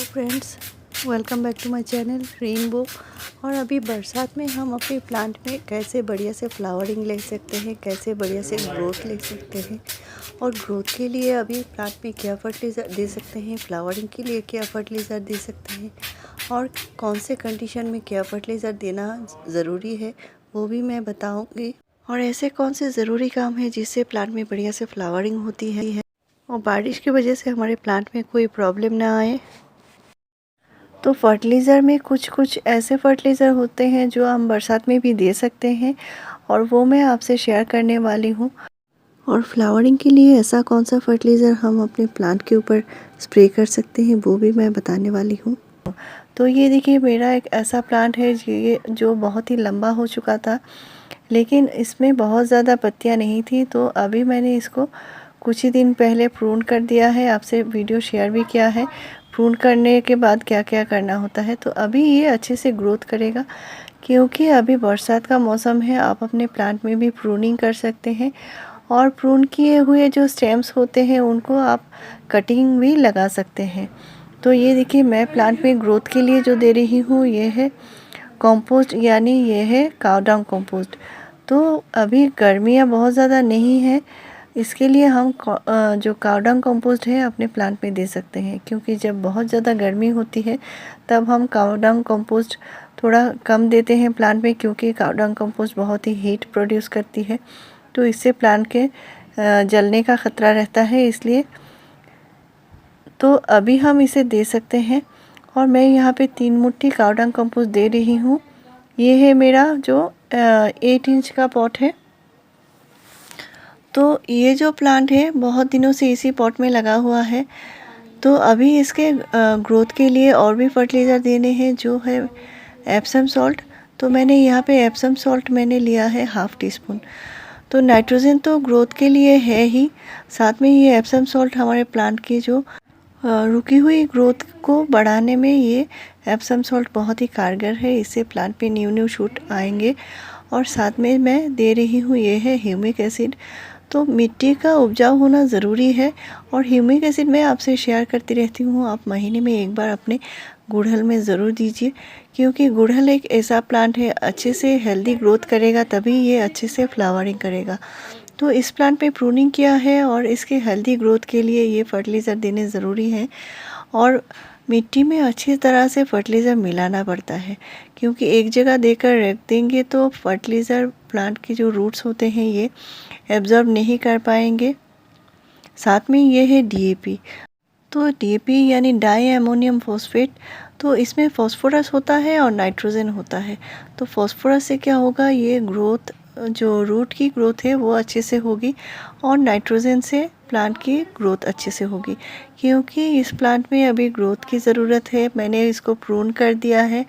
Friends, welcome back to my channel rainbow. और अभी बरसात में हम अपने प्लांट में कैसे बढ़िया से फ्लावरिंग ले सकते हैं, कैसे बढ़िया से ग्रोथ ले सकते हैं, और ग्रोथ के लिए अभी प्लांट में क्या फर्टिलाइज़र दे सकते हैं, फ्लावरिंग के लिए क्या फर्टिलाइज़र दे सकते हैं, और कौन से कंडीशन में क्या फर्टिलाइज़र देना ज़रूरी है वो भी मैं बताऊँगी। और ऐसे कौन से ज़रूरी काम है जिससे प्लांट में बढ़िया से फ्लावरिंग होती है और बारिश की वजह से हमारे प्लांट में कोई प्रॉब्लम ना आए। तो फर्टिलाइज़र में कुछ ऐसे फर्टिलाइज़र होते हैं जो हम बरसात में भी दे सकते हैं और वो मैं आपसे शेयर करने वाली हूँ। और फ्लावरिंग के लिए ऐसा कौन सा फर्टिलाइज़र हम अपने प्लांट के ऊपर स्प्रे कर सकते हैं वो भी मैं बताने वाली हूँ। तो ये देखिए, मेरा एक ऐसा प्लांट है ये जो बहुत ही लंबा हो चुका था, लेकिन इसमें बहुत ज़्यादा पत्तियाँ नहीं थी। तो अभी मैंने इसको कुछ ही दिन पहले प्रून कर दिया है, आपसे वीडियो शेयर भी किया है प्रून करने के बाद क्या क्या करना होता है। तो अभी ये अच्छे से ग्रोथ करेगा क्योंकि अभी बरसात का मौसम है। आप अपने प्लांट में भी प्रूनिंग कर सकते हैं और प्रून किए हुए जो स्टेम्स होते हैं उनको आप कटिंग भी लगा सकते हैं। तो ये देखिए, मैं प्लांट में ग्रोथ के लिए जो दे रही हूँ ये है कंपोस्ट, यानी ये है काव डंग कंपोस्ट। तो अभी गर्मियाँ बहुत ज़्यादा नहीं है, इसके लिए हम जो काव डंग कंपोस्ट है अपने प्लांट में दे सकते हैं, क्योंकि जब बहुत ज़्यादा गर्मी होती है तब हम काव डंग कंपोस्ट थोड़ा कम देते हैं प्लांट में, क्योंकि काव डंग कंपोस्ट बहुत ही हीट प्रोड्यूस करती है। तो इससे प्लांट के जलने का ख़तरा रहता है, इसलिए तो अभी हम इसे दे सकते हैं। और मैं यहाँ पे 3 मुट्ठी काव डंग कंपोस्ट दे रही हूँ। ये है मेरा जो 8 इंच का पॉट है। तो ये जो प्लांट है बहुत दिनों से इसी पॉट में लगा हुआ है। तो अभी इसके ग्रोथ के लिए और भी फर्टिलाइज़र देने हैं, जो है एप्सम सॉल्ट। तो मैंने यहाँ पे एप्सम सॉल्ट मैंने लिया है ½ टीस्पून। तो नाइट्रोजन तो ग्रोथ के लिए है ही, साथ में ये एप्सम सॉल्ट हमारे प्लांट की जो रुकी हुई ग्रोथ को बढ़ाने में ये एप्सम सॉल्ट बहुत ही कारगर है। इससे प्लांट पे न्यू शूट आएंगे। और साथ में मैं दे रही हूँ ये है ह्यूमिक एसिड। तो मिट्टी का उपजाऊ होना ज़रूरी है और ह्यूमिक एसिड मैं आपसे शेयर करती रहती हूँ। आप महीने में एक बार अपने गुड़हल में ज़रूर दीजिए, क्योंकि गुड़हल एक ऐसा प्लांट है अच्छे से हेल्दी ग्रोथ करेगा, तभी ये अच्छे से फ्लावरिंग करेगा। तो इस प्लांट पे प्रूनिंग किया है और इसके हेल्दी ग्रोथ के लिए ये फर्टिलाइज़र देने ज़रूरी है। और मिट्टी में अच्छी तरह से फर्टिलाइज़र मिलाना पड़ता है, क्योंकि एक जगह देकर रख देंगे तो फर्टिलाइज़र प्लांट के जो रूट्स होते हैं ये एब्जॉर्ब नहीं कर पाएंगे। साथ में ये है डीएपी। तो डीएपी यानी डाई अमोनियम फॉस्फेट। तो इसमें फास्फोरस होता है और नाइट्रोजन होता है। तो फास्फोरस से क्या होगा, ये ग्रोथ जो रूट की ग्रोथ है वो अच्छे से होगी, और नाइट्रोजन से प्लांट की ग्रोथ अच्छे से होगी, क्योंकि इस प्लांट में अभी ग्रोथ की ज़रूरत है। मैंने इसको प्रून कर दिया है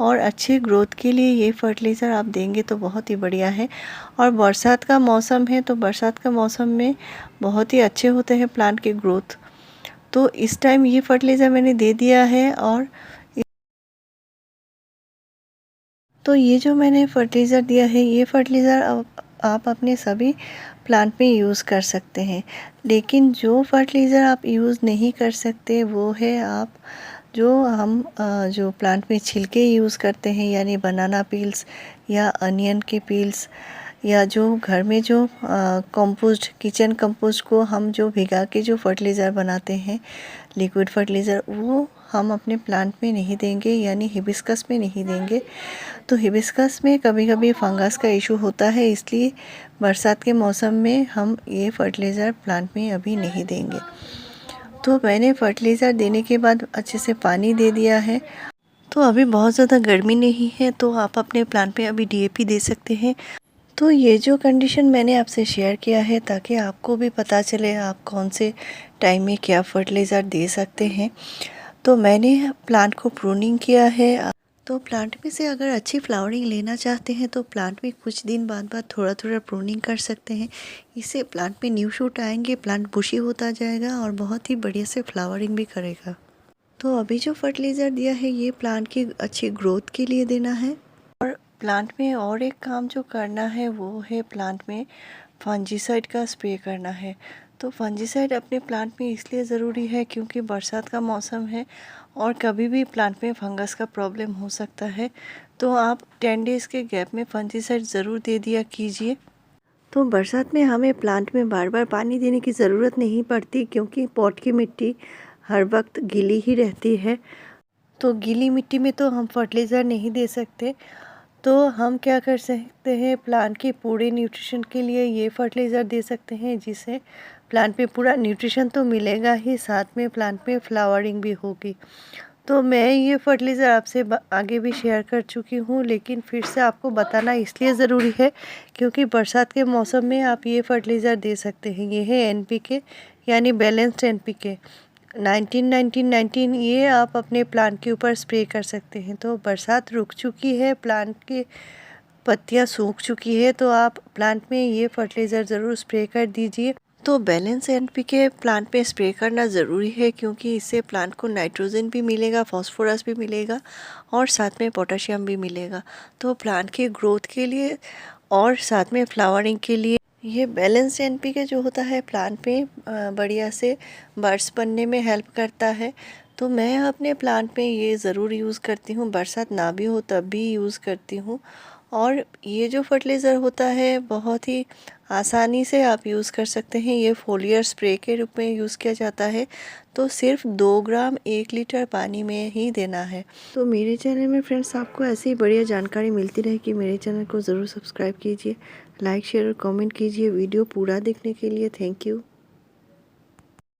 और अच्छी ग्रोथ के लिए ये फर्टिलाइज़र आप देंगे तो बहुत ही बढ़िया है। और बरसात का मौसम है, तो बरसात का मौसम में बहुत ही अच्छे होते हैं प्लांट की ग्रोथ। तो इस टाइम ये फर्टिलाइज़र मैंने दे दिया है। और तो ये जो मैंने फर्टिलाइज़र दिया है ये फर्टिलाइज़र आप अपने सभी प्लांट में यूज़ कर सकते हैं। लेकिन जो फर्टिलाइज़र आप यूज़ नहीं कर सकते वो है आप जो प्लांट में छिलके यूज़ करते हैं, यानी बनाना पील्स या अनियन के पील्स, या जो घर में जो कंपोस्ट, किचन कंपोस्ट को हम जो भिगा के जो फर्टिलाइज़र बनाते हैं, लिक्विड फर्टिलाइज़र, वो हम अपने प्लांट में नहीं देंगे, यानी हिबिस्कस में नहीं देंगे। तो हिबिस्कस में कभी कभी फंगस का इशू होता है, इसलिए बरसात के मौसम में हम ये फर्टिलाइज़र प्लांट में अभी नहीं देंगे। तो मैंने फर्टिलाइज़र देने के बाद अच्छे से पानी दे दिया है। तो अभी बहुत ज़्यादा गर्मी नहीं है, तो आप अपने प्लांट पे अभी डीएपी दे सकते हैं। तो ये जो कंडीशन मैंने आपसे शेयर किया है ताकि आपको भी पता चले आप कौन से टाइम में क्या फर्टिलाइज़र दे सकते हैं। तो मैंने प्लांट को प्रूनिंग किया है। तो प्लांट में से अगर अच्छी फ्लावरिंग लेना चाहते हैं तो प्लांट में कुछ दिन बाद थोड़ा प्रूनिंग कर सकते हैं। इससे प्लांट में न्यू शूट आएंगे, प्लांट बुशी होता जाएगा और बहुत ही बढ़िया से फ्लावरिंग भी करेगा। तो अभी जो फर्टिलाइज़र दिया है ये प्लांट की अच्छी ग्रोथ के लिए देना है। और प्लांट में और एक काम जो करना है वो है प्लांट में फंजीसाइड का स्प्रे करना है। तो फंजीसाइड अपने प्लांट में इसलिए ज़रूरी है क्योंकि बरसात का मौसम है और कभी भी प्लांट में फंगस का प्रॉब्लम हो सकता है। तो आप 10 डेज़ के गैप में फंजीसाइड ज़रूर दे दिया कीजिए। तो बरसात में हमें प्लांट में बार बार पानी देने की ज़रूरत नहीं पड़ती क्योंकि पॉट की मिट्टी हर वक्त गीली ही रहती है। तो गीली मिट्टी में तो हम फर्टिलाइज़र नहीं दे सकते, तो हम क्या कर सकते हैं, प्लांट के पूरे न्यूट्रिशन के लिए ये फर्टिलाइज़र दे सकते हैं जिससे प्लांट में पूरा न्यूट्रिशन तो मिलेगा ही, साथ में प्लांट में फ्लावरिंग भी होगी। तो मैं ये फर्टिलाइज़र आपसे आगे भी शेयर कर चुकी हूँ, लेकिन फिर से आपको बताना इसलिए ज़रूरी है क्योंकि बरसात के मौसम में आप ये फर्टिलाइज़र दे सकते हैं। ये है NPK यानी बैलेंस्ड NPK 19-19-19। ये आप अपने प्लांट के ऊपर स्प्रे कर सकते हैं। तो बरसात रुक चुकी है, प्लांट की पत्तियां सूख चुकी है, तो आप प्लांट में ये फर्टिलाइज़र ज़रूर स्प्रे कर दीजिए। तो बैलेंस NPK प्लांट पे स्प्रे करना ज़रूरी है क्योंकि इससे प्लांट को नाइट्रोजन भी मिलेगा, फास्फोरस भी मिलेगा और साथ में पोटेशियम भी मिलेगा। तो प्लांट के ग्रोथ के लिए और साथ में फ्लावरिंग के लिए ये बैलेंस NPK जो होता है प्लांट पे बढ़िया से बर्ड्स बनने में हेल्प करता है। तो मैं अपने प्लांट में ये ज़रूर यूज़ करती हूँ, बरसात ना भी हो तब भी यूज़ करती हूँ। और ये जो फर्टिलाइज़र होता है बहुत ही आसानी से आप यूज़ कर सकते हैं। ये फोलियर स्प्रे के रूप में यूज़ किया जाता है, तो सिर्फ 2 ग्राम 1 लीटर पानी में ही देना है। तो मेरे चैनल में फ्रेंड्स आपको ऐसी ही बढ़िया जानकारी मिलती रहे कि मेरे चैनल को ज़रूर सब्सक्राइब कीजिए, लाइक शेयर और कमेंट कीजिए। वीडियो पूरा देखने के लिए थैंक यू।